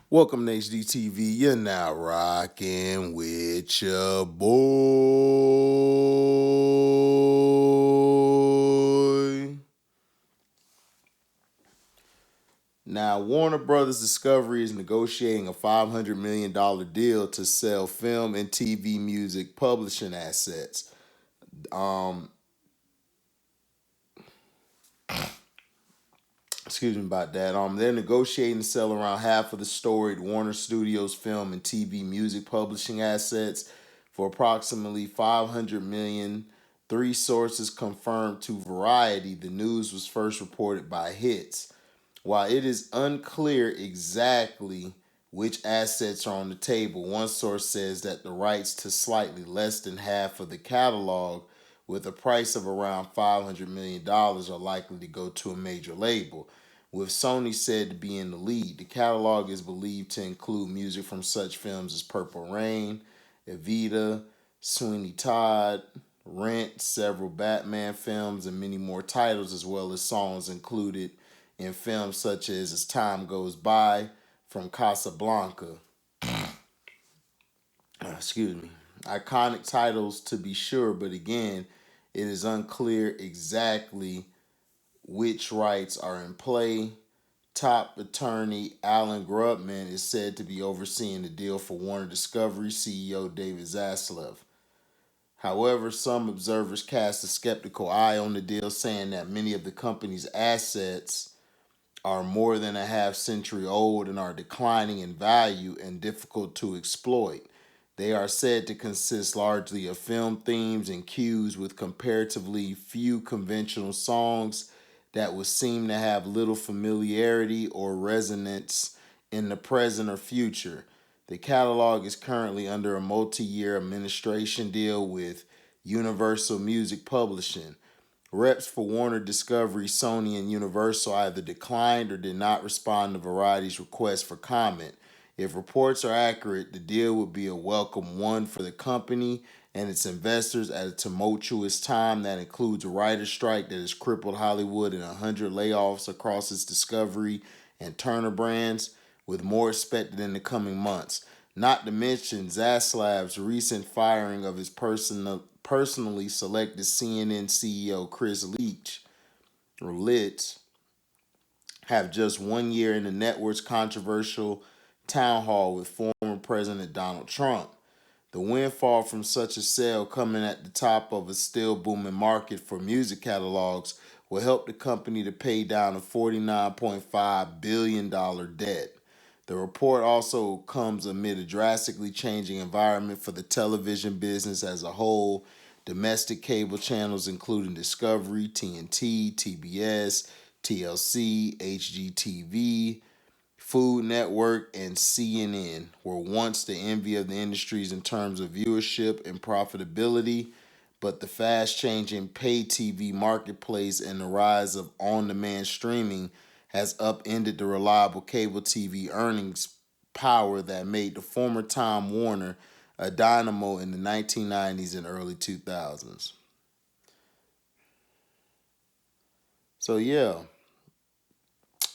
Welcome to HDTV. You're now rocking with your boy. Now, Warner Brothers Discovery is negotiating a $500 million deal to sell film and TV music publishing assets. Um, Excuse me about that. They're negotiating to sell around half of the storied Warner Studios film and TV music publishing assets for approximately 500 million. Three sources confirmed to Variety. The news was first reported by Hits. While it is unclear exactly which assets are on the table, one source says that the rights to slightly less than half of the catalog, with a price of around $500 million, are likely to go to a major label, with Sony said to be in the lead. The catalog is believed to include music from such films as Purple Rain, Evita, Sweeney Todd, Rent, several Batman films, and many more titles, as well as songs included in films such as Time Goes By from Casablanca. Excuse me. Iconic titles to be sure, but again, it is unclear exactly which rights are in play. Top attorney Alan Grubman is said to be overseeing the deal for Warner Discovery CEO David Zaslav. However, some observers cast a skeptical eye on the deal, saying that many of the company's assets are more than a half century old and are declining in value and difficult to exploit. They are said to consist largely of film themes and cues with comparatively few conventional songs that would seem to have little familiarity or resonance in the present or future. The catalog is currently under a multi-year administration deal with Universal Music Publishing. Reps for Warner Discovery, Sony, and Universal either declined or did not respond to Variety's request for comment. If reports are accurate, the deal would be a welcome one for the company and its investors at a tumultuous time that includes a writer's strike that has crippled Hollywood and 100 layoffs across its Discovery and Turner brands, with more expected in the coming months. Not to mention Zaslav's recent firing of his personally selected CNN CEO Chris Litz have just 1 year in the network's controversial town hall with former President Donald Trump. The windfall from such a sale, coming at the top of a still booming market for music catalogs, will help the company to pay down a $49.5 billion debt. The report also comes amid a drastically changing environment for the television business as a whole. Domestic cable channels, including Discovery, TNT, TBS, TLC, HGTV, Food Network, and CNN, were once the envy of the industries in terms of viewership and profitability, but the fast changing pay TV marketplace and the rise of on demand streaming has upended the reliable cable TV earnings power that made the former Time Warner a dynamo in the 1990s and early 2000s. So, yeah,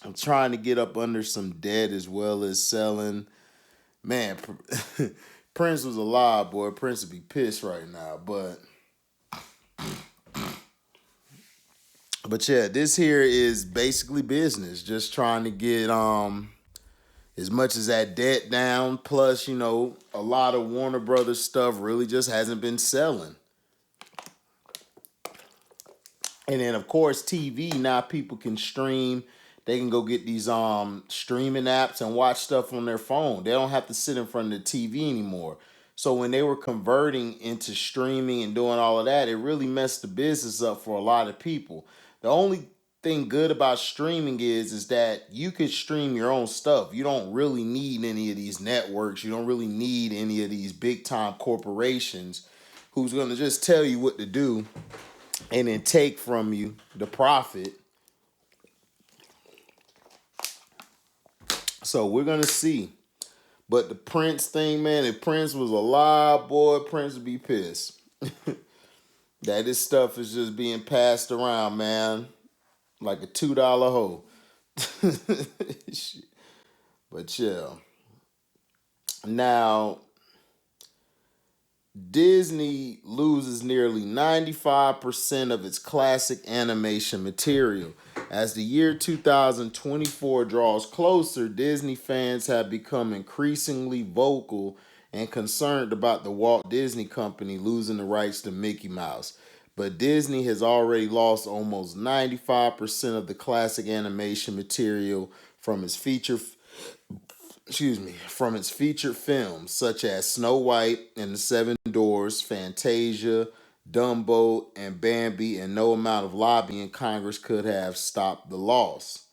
I'm trying to get up under some debt as well as selling. Man, Prince was alive, boy. Prince would be pissed right now. But yeah, this here is basically business. Just trying to get as much as that debt down. Plus, a lot of Warner Brothers stuff really just hasn't been selling. And then of course TV, now people can stream. They can go get these streaming apps and watch stuff on their phone. They don't have to sit in front of the TV anymore. So when they were converting into streaming and doing all of that, it really messed the business up for a lot of people. The only thing good about streaming is that you could stream your own stuff. You don't really need any of these networks. You don't really need any of these big time corporations who's going to just tell you what to do and then take from you the profit. So we're gonna see. But the Prince thing, man, if Prince was alive, boy, Prince would be pissed. That this stuff is just being passed around, man, like a $2 hoe. But yeah. Now, Disney loses nearly 95% of its classic animation material. As the year 2024 draws closer, Disney fans have become increasingly vocal and concerned about the Walt Disney Company losing the rights to Mickey Mouse. But Disney has already lost almost 95% of the classic animation material from its from its featured films such as Snow White and the Seven Dwarfs, Fantasia, Dumbo, and Bambi, and no amount of lobbying Congress could have stopped the loss.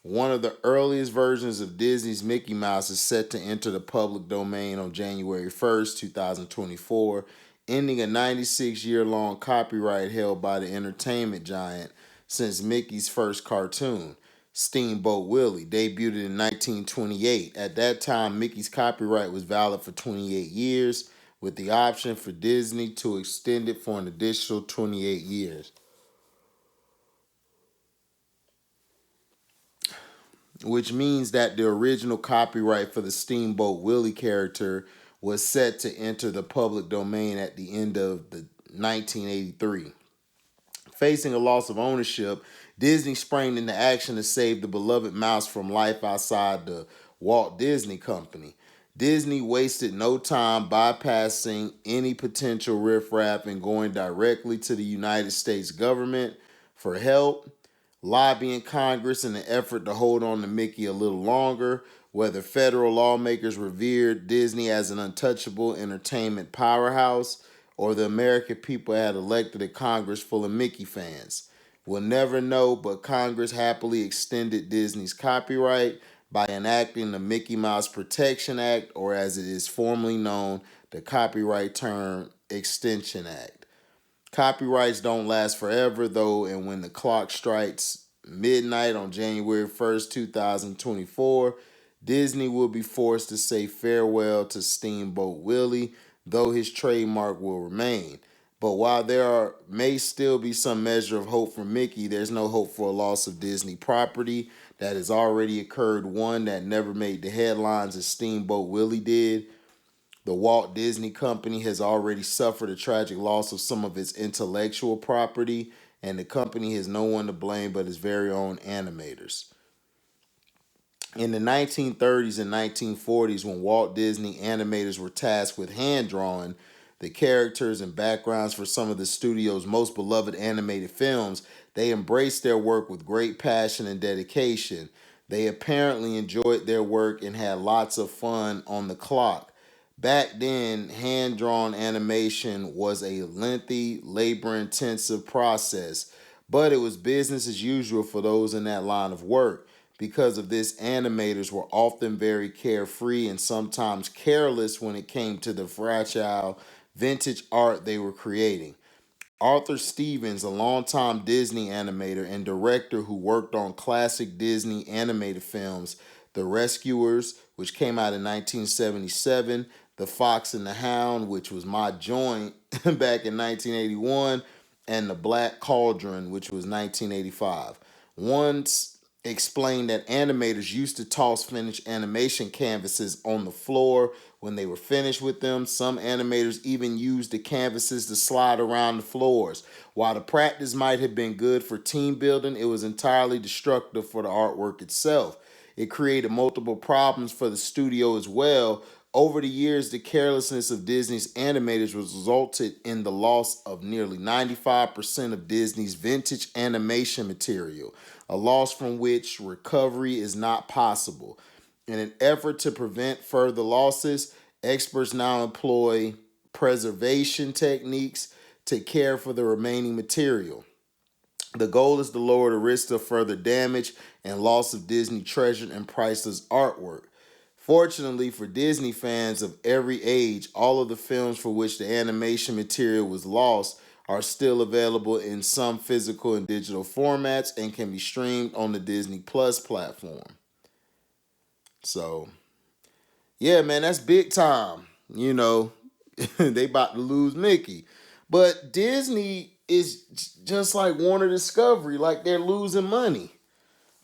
One of the earliest versions of Disney's Mickey Mouse is set to enter the public domain on January 1st, 2024, ending a 96-year-long copyright held by the entertainment giant since Mickey's first cartoon. Steamboat Willie debuted in 1928. At that time, Mickey's copyright was valid for 28 years, with the option for Disney to extend it for an additional 28 years, which means that the original copyright for the Steamboat Willie character was set to enter the public domain at the end of the 1983. Facing a loss of ownership, Disney sprang into action to save the beloved mouse from life outside the Walt Disney Company. Disney wasted no time bypassing any potential riffraff and going directly to the United States government for help, lobbying Congress in an effort to hold on to Mickey a little longer. Whether federal lawmakers revered Disney as an untouchable entertainment powerhouse or the American people had elected a Congress full of Mickey fans, we'll never know, but Congress happily extended Disney's copyright by enacting the Mickey Mouse Protection Act, or as it is formally known, the Copyright Term Extension Act. Copyrights don't last forever, though, and when the clock strikes midnight on January 1st, 2024, Disney will be forced to say farewell to Steamboat Willie, though his trademark will remain. But while may still be some measure of hope for Mickey, there's no hope for a loss of Disney property that has already occurred, one that never made the headlines as Steamboat Willie did. The Walt Disney Company has already suffered a tragic loss of some of its intellectual property, and the company has no one to blame but its very own animators. In the 1930s and 1940s, when Walt Disney animators were tasked with hand drawing the characters and backgrounds for some of the studio's most beloved animated films, they embraced their work with great passion and dedication. They apparently enjoyed their work and had lots of fun on the clock. Back then, hand drawn animation was a lengthy, labor intensive process, but it was business as usual for those in that line of work. Because of this, animators were often very carefree and sometimes careless when it came to the fragile vintage art they were creating. Arthur Stevens, a longtime Disney animator and director who worked on classic Disney animated films, The Rescuers, which came out in 1977, The Fox and the Hound, which was my joint back in 1981, and The Black Cauldron, which was 1985. Once explained that animators used to toss finished animation canvases on the floor when they were finished with them. Some animators even used the canvases to slide around the floors. While the practice might have been good for team building, it was entirely destructive for the artwork itself. It created multiple problems for the studio as well. Over the years, the carelessness of Disney's animators resulted in the loss of nearly 95% of Disney's vintage animation material, a loss from which recovery is not possible. In an effort to prevent further losses, experts now employ preservation techniques to care for the remaining material. The goal is to lower the risk of further damage and loss of Disney treasured and priceless artwork. Fortunately for Disney fans of every age, all of the films for which the animation material was lost are still available in some physical and digital formats and can be streamed on the Disney Plus platform. So, yeah, man, that's big time. They about to lose Mickey. But Disney is just like Warner Discovery, like they're losing money.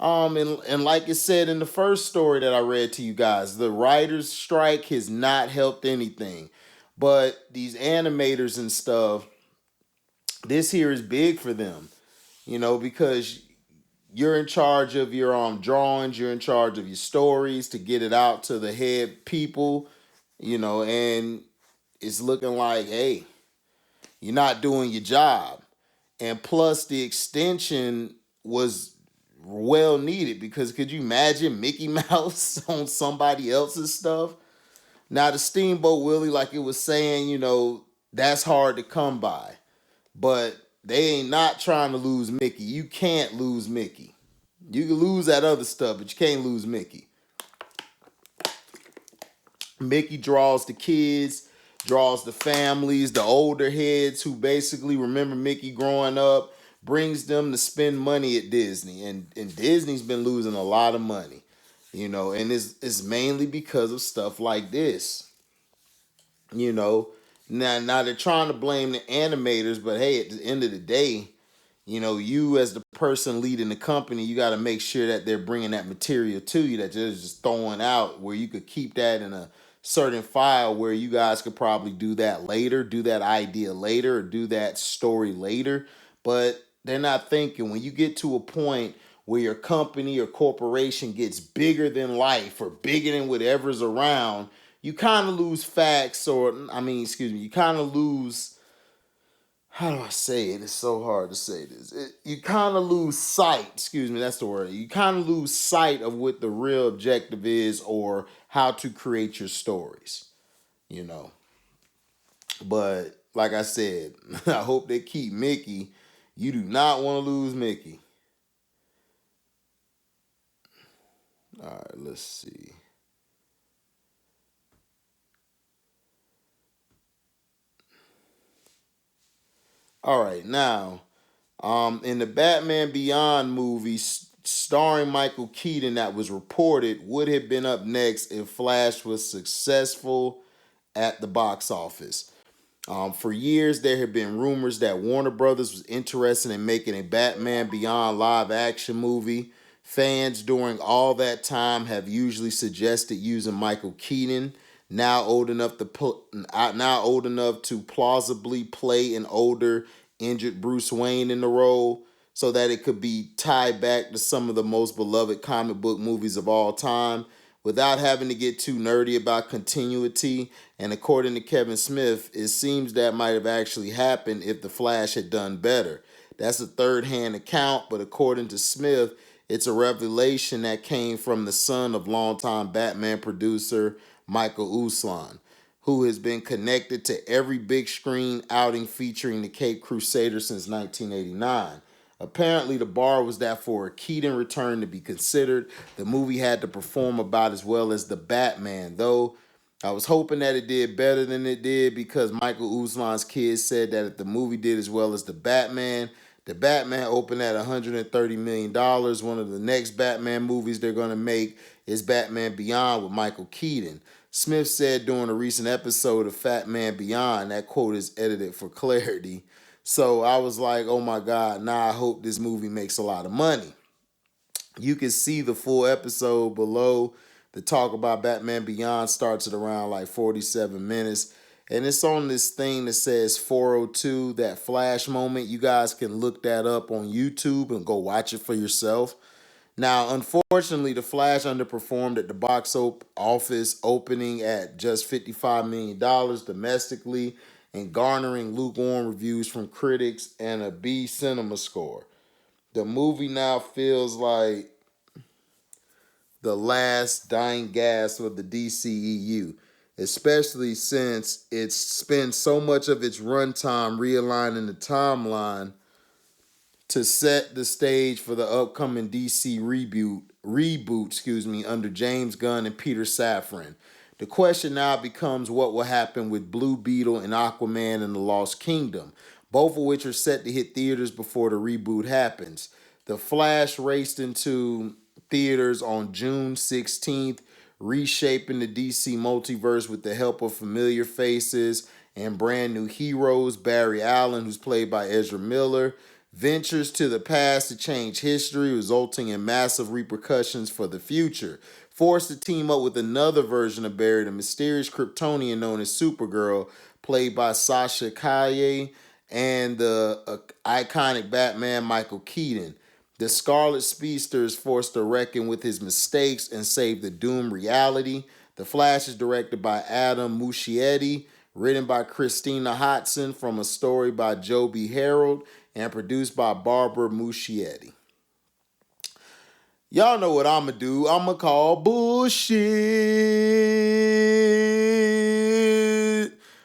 And like it said in the first story that I read to you guys, the writers' strike has not helped anything. But these animators and stuff, this here is big for them, because you're in charge of your drawings, you're in charge of your stories to get it out to the head people, and it's looking like, hey, you're not doing your job. And plus, the extension was well needed because could you imagine Mickey Mouse on somebody else's stuff? Now, the Steamboat Willie, like it was saying, that's hard to come by. But they ain't not trying to lose Mickey. You can't lose Mickey. You can lose that other stuff, but you can't lose Mickey. Mickey draws the kids, draws the families, the older heads who basically remember Mickey growing up, brings them to spend money at Disney. And Disney's been losing a lot of money, and it's mainly because of stuff like this. You know, now they're trying to blame the animators, but hey, at the end of the day, you as the person leading the company, you got to make sure that they're bringing that material to you that they're just throwing out where you could keep that in a certain file where you guys could probably do that later, do that idea later, or do that story later. But they're not thinking when you get to a point where your company or corporation gets bigger than life or bigger than whatever's around, you kind of lose facts, or, excuse me, you kind of lose, how do I say it? It's so hard to say this. You kind of lose sight, excuse me, that's the word. You kind of lose sight of what the real objective is or how to create your stories, you know. But like I said, I hope they keep Mickey. You do not want to lose Mickey. All right, let's see. All right, now, in the Batman Beyond movie starring Michael Keaton that was reported would have been up next if Flash was successful at the box office. For years, there have been rumors that Warner Brothers was interested in making a Batman Beyond live action movie. Fans during all that time have usually suggested using Michael Keaton, now old enough to plausibly play an older, injured Bruce Wayne in the role, so that it could be tied back to some of the most beloved comic book movies of all time without having to get too nerdy about continuity. And according to Kevin Smith, it seems that might have actually happened if The Flash had done better. That's a third hand account, but according to Smith, it's a revelation that came from the son of longtime Batman producer Michael Uslan, who has been connected to every big screen outing featuring the Cape Crusader since 1989. Apparently, the bar was that for a Keaton return to be considered, the movie had to perform about as well as the Batman, though I was hoping that it did better than it did because Michael Uslan's kids said that if the movie did as well as the Batman opened at $130 million. dollars. One of the next Batman movies they're going to make is Batman Beyond with Michael Keaton. Smith said during a recent episode of Fat Man Beyond, that quote is edited for clarity. So I was like, oh my God, now I hope this movie makes a lot of money. You can see the full episode below. The talk about Batman Beyond starts at around like 47 minutes. And it's on this thing that says 402, that flash moment. You guys can look that up on YouTube and go watch it for yourself. Now, unfortunately, The Flash underperformed at the office, opening at just $55 million domestically and garnering lukewarm reviews from critics and a B cinema score. The movie now feels like the last dying gasp of the DCEU, especially since it spends so much of its runtime realigning the timeline to set the stage for the upcoming DC reboot, under James Gunn and Peter Safran. The question now becomes what will happen with Blue Beetle and Aquaman and the Lost Kingdom, both of which are set to hit theaters before the reboot happens. The Flash raced into theaters on June 16th, reshaping the DC multiverse with the help of familiar faces and brand new heroes. Barry Allen, who's played by Ezra Miller, ventures to the past to change history, resulting in massive repercussions for the future. Forced to team up with another version of Barry, the mysterious Kryptonian known as Supergirl, played by Sasha Calle, and the iconic Batman Michael Keaton. The Scarlet Speedster is forced to reckon with his mistakes and save the doomed reality. The Flash is directed by Adam Muschietti, written by Christina Hodson from a story by Joby Harold, and produced by Barbara Muschietti. Y'all know what I'ma do. I'ma call bullshit.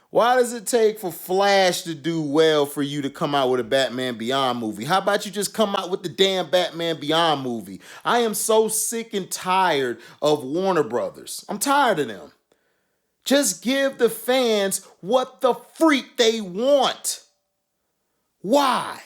Why does it take for Flash to do well for you to come out with a Batman Beyond movie? How about you just come out with the damn Batman Beyond movie? I am so sick and tired of Warner Brothers. I'm tired of them. Just give the fans what the freak they want. Why?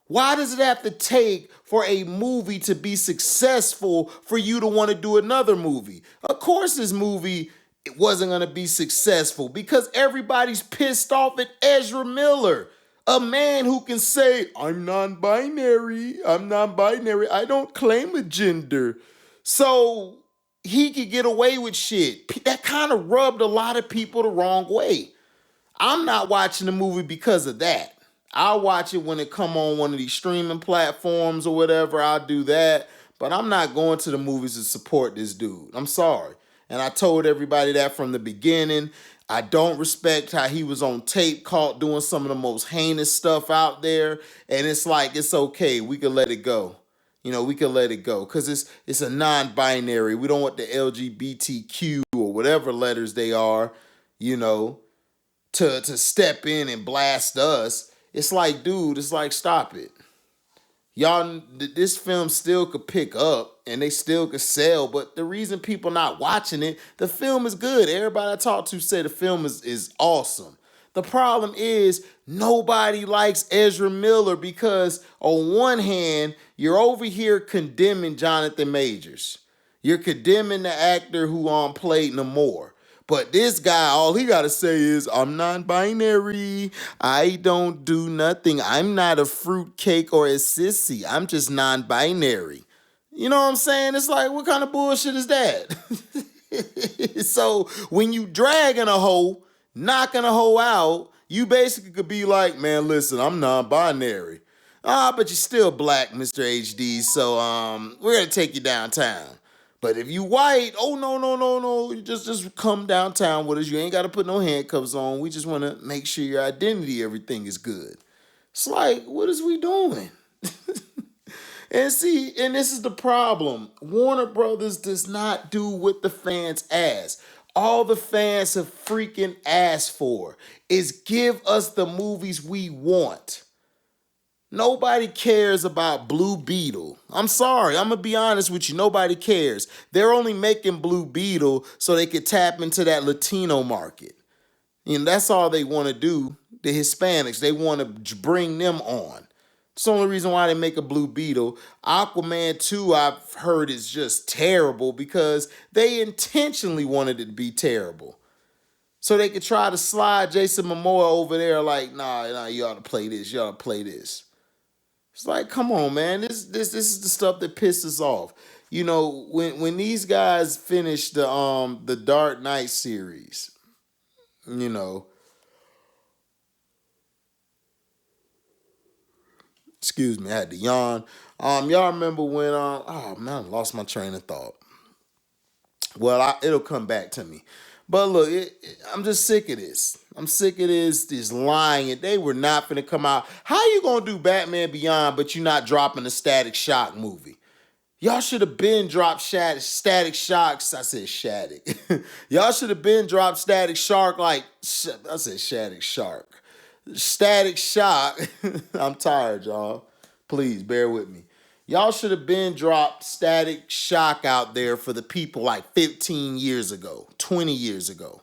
Why does it have to take for a movie to be successful for you to want to do another movie? Of course this movie it wasn't going to be successful because everybody's pissed off at Ezra Miller, a man who can say, I'm non-binary, I don't claim a gender. So he could get away with shit. That kind of rubbed a lot of people the wrong way. I'm not watching the movie because of that. I'll watch it when it come on one of these streaming platforms or whatever. I'll do that. But I'm not going to the movies to support this dude. I'm sorry. And I told everybody that from the beginning. I don't respect how he was on tape caught doing some of the most heinous stuff out there. And it's like, it's okay. We can let it go. You know, we can let it go. Because it's a non-binary. We don't want the LGBTQ or whatever letters they are, you know, to step in and blast us. It's like, dude, it's like, stop it. Y'all, this film still could pick up and they still could sell, but the reason people not watching it, the film is good. Everybody I talked to said the film is awesome. The problem is nobody likes Ezra Miller because on one hand, you're over here condemning Jonathan Majors. You're condemning the actor who played Namor. But this guy, all he got to say is, I'm non-binary. I don't do nothing. I'm not a fruitcake or a sissy. I'm just non-binary. You know what I'm saying? It's like, what kind of bullshit is that? So when you dragging a hoe, knocking a hoe out, you basically could be like, man, listen, I'm non-binary. But you're still black, Mr. HD, so we're going to take you downtown. But if you white, oh, no. You just come downtown with us. You ain't got to put no handcuffs on. We just want to make sure your identity, everything is good. It's like, what is we doing? And see, and this is the problem. Warner Brothers does not do what the fans ask. All the fans have freaking asked for is give us the movies we want. Nobody cares about Blue Beetle. I'm sorry, I'm going to be honest with you. Nobody cares. They're only making Blue Beetle so they could tap into that Latino market. And that's all they want to do. The Hispanics, they want to bring them on. It's the only reason why they make a Blue Beetle. Aquaman 2, I've heard, is just terrible because they intentionally wanted it to be terrible. So they could try to slide Jason Momoa over there like, nah, you ought to play this, you ought to play this. It's like, come on, man. This is the stuff that pisses off. You know, when these guys finished the Dark Knight series, you know, excuse me, I had to yawn. Y'all remember when oh man, I lost my train of thought. Well, it'll come back to me. But look, I'm just sick of this. I'm sick of this lying. And they were not finna come out. How you gonna do Batman Beyond, but you not dropping a Static Shock movie? Y'all should have been dropped Static Shocks. I said Shattuck. Y'all should have been dropped Static Shark like, I said Static Shark. Static Shock. I'm tired, y'all. Please, bear with me. Y'all should have been dropped Static Shock out there for the people like 15 years ago, 20 years ago.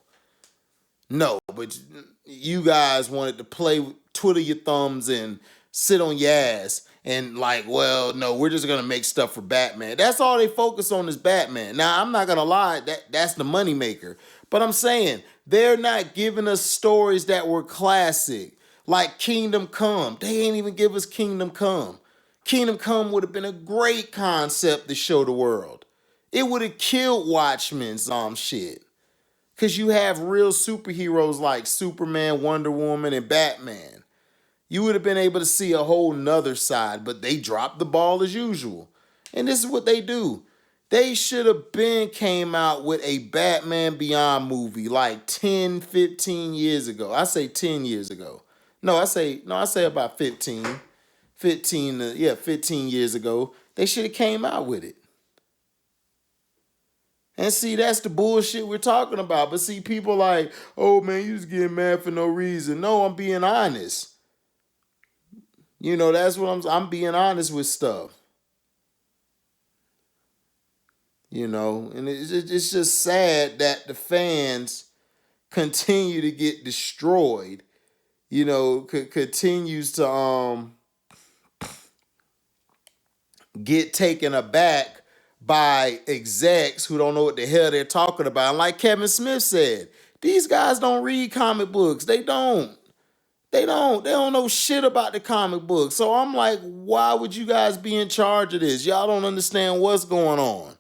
No, but you guys wanted to twiddle your thumbs and sit on your ass and like, well, no, we're just going to make stuff for Batman. That's all they focus on is Batman. Now, I'm not going to lie, that's the moneymaker. But I'm saying, they're not giving us stories that were classic. Like Kingdom Come. They ain't even give us Kingdom Come. Kingdom Come would have been a great concept to show the world. It would have killed Watchmen's shit. Because you have real superheroes like Superman, Wonder Woman, and Batman. You would have been able to see a whole nother side, but they dropped the ball as usual. And this is what they do. They should have been came out with a Batman Beyond movie like 10, 15 years ago. I say 10 years ago. I say about 15. 15 years ago. They should have came out with it. And see, that's the bullshit we're talking about. But see, people like, oh man, you just getting mad for no reason. No, I'm being honest. That's what I'm being honest with stuff. And it's just sad that the fans continue to get destroyed. Continues to get taken aback by execs who don't know what the hell they're talking about. And like Kevin Smith said, these guys don't read comic books. They don't. They don't know shit about the comic book. So I'm like, why would you guys be in charge of this? Y'all don't understand what's going on.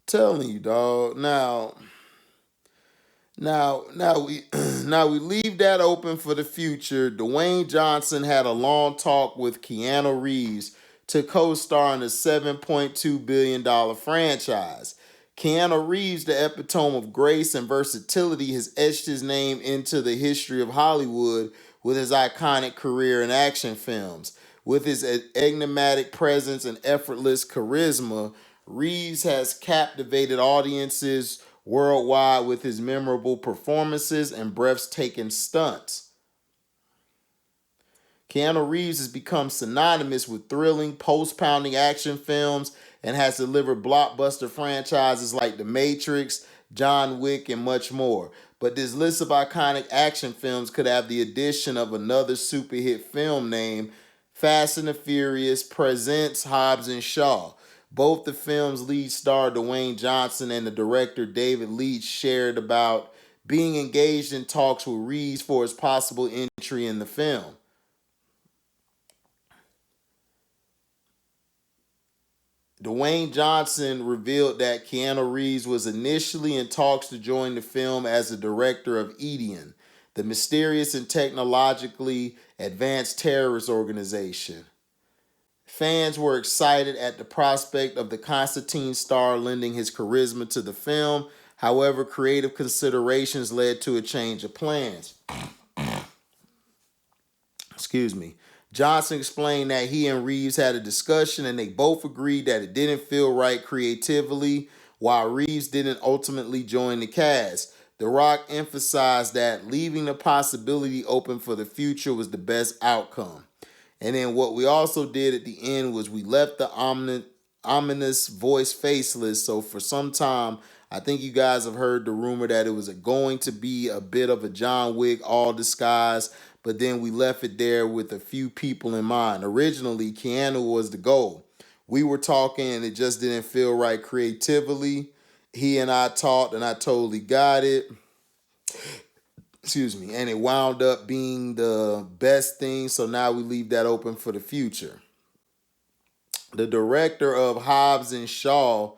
Telling you, dog. Now we leave that open for the future. Dwayne Johnson had a long talk with Keanu Reeves to co-star in a $7.2 billion franchise. Keanu Reeves, the epitome of grace and versatility, has etched his name into the history of Hollywood with his iconic career in action films. With his enigmatic presence and effortless charisma, Reeves has captivated audiences worldwide with his memorable performances and breathtaking stunts. Keanu Reeves has become synonymous with thrilling, post-pounding action films and has delivered blockbuster franchises like The Matrix, John Wick, and much more. But this list of iconic action films could have the addition of another super hit film named Fast and the Furious Presents Hobbs and Shaw. Both the film's lead star Dwayne Johnson and the director David Leitch shared about being engaged in talks with Reeves for his possible entry in the film. Dwayne Johnson revealed that Keanu Reeves was initially in talks to join the film as the director of Edion, the mysterious and technologically advanced terrorist organization. Fans were excited at the prospect of the Constantine star lending his charisma to the film. However, creative considerations led to a change of plans. Excuse me. Johnson explained that he and Reeves had a discussion and they both agreed that it didn't feel right creatively, while Reeves didn't ultimately join the cast. The Rock emphasized that leaving the possibility open for the future was the best outcome. And then what we also did at the end was we left the ominous voice faceless. So for some time, I think you guys have heard the rumor that it was going to be a bit of a John Wick all disguise, but then we left it there with a few people in mind. Originally, Keanu was the goal. We were talking and it just didn't feel right creatively. He and I talked and I totally got it. Excuse me. And it wound up being the best thing. So now we leave that open for the future. The director of Hobbs and Shaw,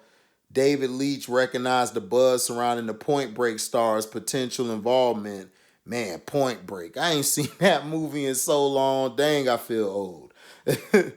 David Leitch, recognized the buzz surrounding the Point Break star's potential involvement. Man, Point Break. I ain't seen that movie in so long. Dang, I feel old. The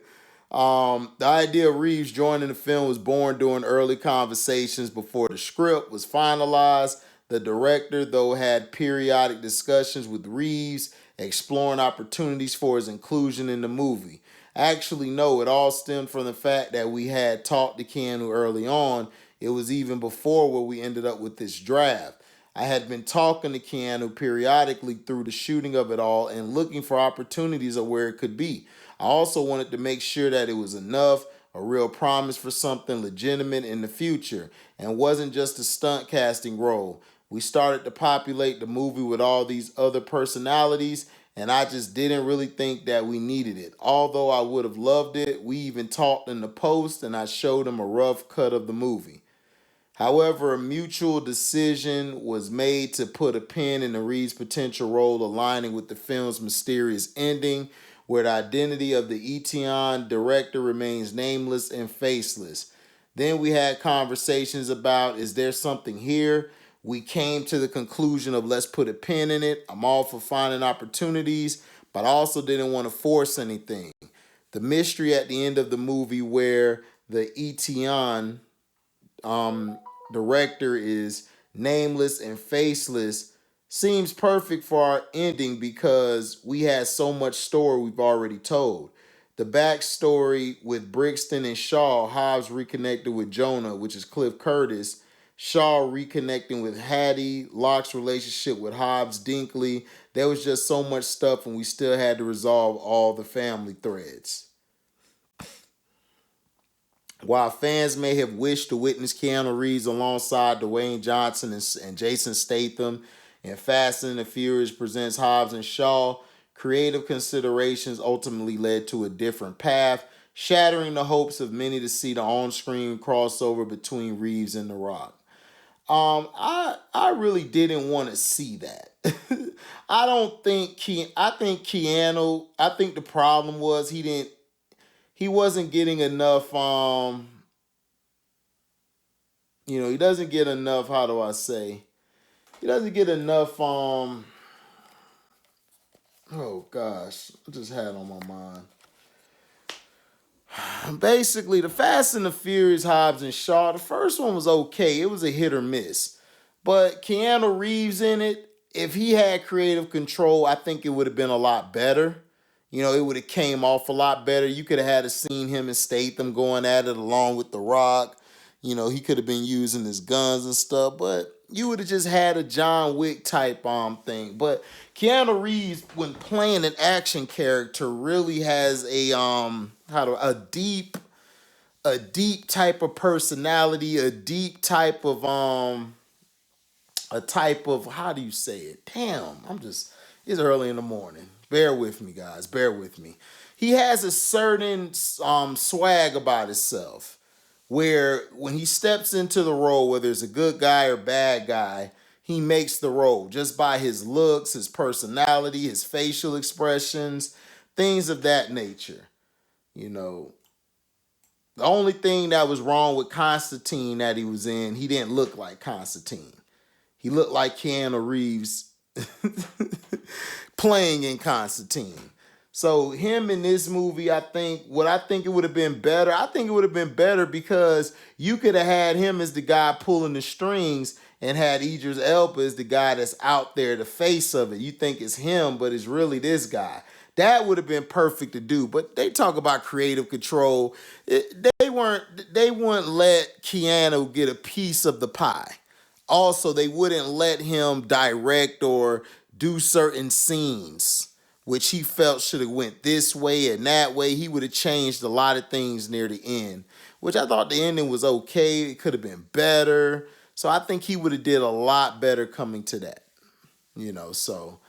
idea of Reeves joining the film was born during early conversations before the script was finalized. The director, though, had periodic discussions with Reeves, exploring opportunities for his inclusion in the movie. Actually, no, it all stemmed from the fact that we had talked to Keanu early on. It was even before where we ended up with this draft. I had been talking to Keanu periodically through the shooting of it all and looking for opportunities of where it could be. I also wanted to make sure that it was enough, a real promise for something legitimate in the future, and wasn't just a stunt casting role. We started to populate the movie with all these other personalities, and I just didn't really think that we needed it. Although I would have loved it, we even talked in the post, and I showed him a rough cut of the movie. However, a mutual decision was made to put a pin in the Reeves' potential role, aligning with the film's mysterious ending, where the identity of the Etion director remains nameless and faceless. Then we had conversations about, is there something here? We came to the conclusion of, let's put a pin in it. I'm all for finding opportunities, but I also didn't want to force anything. The mystery at the end of the movie where the Etion director is nameless and faceless seems perfect for our ending because we had so much story we've already told. The backstory with Brixton and Shaw, Hobbs reconnected with Jonah, which is Cliff Curtis, Shaw reconnecting with Hattie, Locke's relationship with Hobbs Dinkley. There was just so much stuff, and we still had to resolve all the family threads. While fans may have wished to witness Keanu Reeves alongside Dwayne Johnson and Jason Statham in Fast and the Furious presents Hobbs and Shaw, creative considerations ultimately led to a different path, shattering the hopes of many to see the on-screen crossover between Reeves and The Rock. I really didn't want to see that. I don't think I think Keanu. I think the problem was he wasn't getting enough. He doesn't get enough. How do I say? He doesn't get enough. Oh gosh, I just had it on my mind. Basically, the Fast and the Furious, Hobbs and Shaw, the first one was okay. It was a hit or miss. But Keanu Reeves in it, if he had creative control, I think it would have been a lot better. It would have came off a lot better. You could have had seen him and Statham going at it along with The Rock. He could have been using his guns and stuff, but you would have just had a John Wick type thing. But Keanu Reeves, when playing an action character, really has a deep type of personality, a deep type of how do you say it? Damn, it's early in the morning. Bear with me, guys. Bear with me. He has a certain swag about himself where when he steps into the role, whether it's a good guy or bad guy, he makes the role just by his looks, his personality, his facial expressions, things of that nature. You know, the only thing that was wrong with Constantine that he was in, he didn't look like Constantine. He looked like Keanu Reeves playing in Constantine. So him in this movie, I think it would have been better. I think it would have been better because you could have had him as the guy pulling the strings and had Idris Elba as the guy that's out there, the face of it. You think it's him, but it's really this guy. That would have been perfect to do. But they talk about creative control. They wouldn't let Keanu get a piece of the pie. Also, they wouldn't let him direct or do certain scenes, which he felt should have went this way and that way. He would have changed a lot of things near the end, which I thought the ending was okay. It could have been better. So I think he would have did a lot better coming to that. So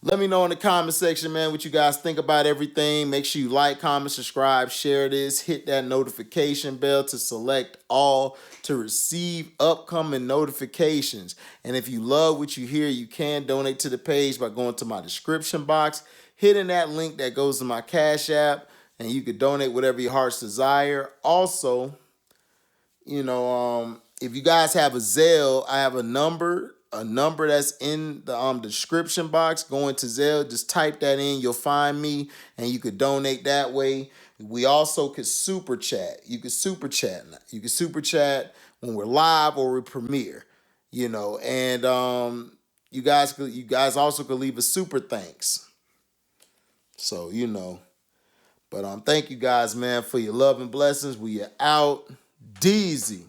let me know in the comment section, man, what you guys think about everything. Make sure you like, comment, subscribe, share this. Hit that notification bell to select all to receive upcoming notifications. And if you love what you hear, you can donate to the page by going to my description box, hitting that link that goes to my Cash App, and you can donate whatever your heart's desire. Also, if you guys have a Zelle, I have a number that's in the description box. Going to Zelle, just type that in, you'll find me, and you could donate that way. We also could super chat. You could super chat. You could super chat when we're live or we premiere. And you guys also could leave a super thanks. So But thank you guys, man, for your love and blessings. We are out. Deezy.